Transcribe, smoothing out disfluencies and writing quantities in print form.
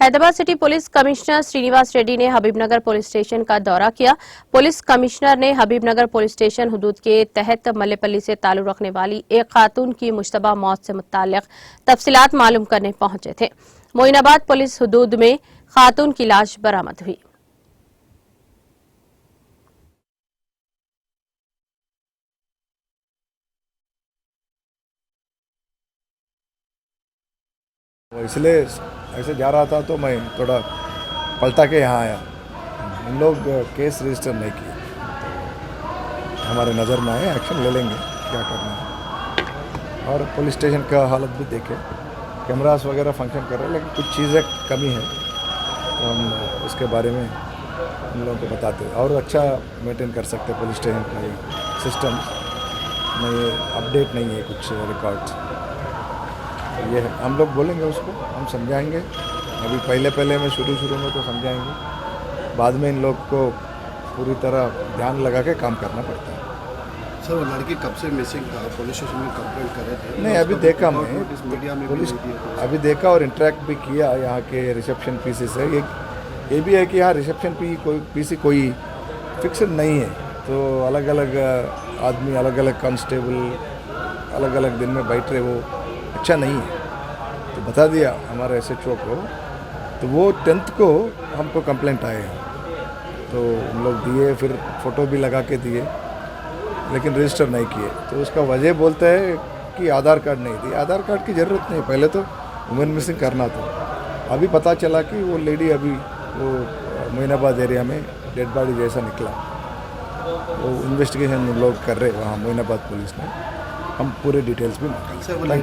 Hyderabad city police commissioner Srinivas Reddy ने Habibnagar police station का दौरा किया। पुलिस कमिश्नर ने हबीबनगर पुलिस स्टेशन हुदूद के तहत मल्लेपल्ली से ताल्लुक रखने वाली एक खातून की मुश्तबा मौत से मुताल्लिक तफसीलात मालूम करने पहुंचे थे। मोइनाबाद पुलिस हुदूद में खातून की लाश बरामद हुई। इसलिए ऐसे जा रहा था तो मैं थोड़ा पलटा के यहाँ आया। इन लोग केस रजिस्टर नहीं किए, हमारे नज़र में आए, एक्शन ले लेंगे, क्या करना है। और पुलिस स्टेशन का हालत भी देखे, कैमरास वगैरह फंक्शन कर रहे हैं, लेकिन कुछ चीज़ें कमी है तो हम उसके बारे में इन लोगों को बताते हैं और अच्छा मेंटेन कर सकते हैं पुलिस स्टेशन का ये सिस्टम में। ये अपडेट नहीं है कुछ रिकॉर्ड्स, ये हम लोग बोलेंगे उसको, हम समझाएंगे। अभी पहले में शुरू में तो समझाएंगे, बाद में इन लोग को पूरी तरह ध्यान लगा के काम करना पड़ता है। सर, वो लड़की कब से मिसिंग था? पुलिस स्टेशन में कंप्लेंट कर रहे थे? नहीं, अभी देखा मैं, मीडिया में पुलिस अभी देखा और इंटरेक्ट भी किया यहाँ के रिसेप्शन पीसी से। ये भी है कि यहाँ रिसेप्शन पीसी कोई फिक्स नहीं है, तो अलग अलग आदमी, अलग अलग कांस्टेबल अलग अलग दिन में बैठ रहे, वो अच्छा नहीं है। तो बता दिया हमारे SHO को, तो वो 10th को हमको कंप्लेंट आए हैं, तो हम लोग दिए, फिर फ़ोटो भी लगा के दिए, लेकिन रजिस्टर नहीं किए। तो उसका वजह बोलते हैं कि आधार कार्ड नहीं दिए। आधार कार्ड की ज़रूरत नहीं, पहले तो वुमेन मिसिंग करना था। अभी पता चला कि वो लेडी अभी वो मोइनाबाद एरिया में डेड बॉडी जैसा निकला। वो इन्वेस्टिगेशन लोग कर रहे वहाँ मोइनाबाद पुलिस ने। हम पूरे डिटेल्स भी मांगेंगे।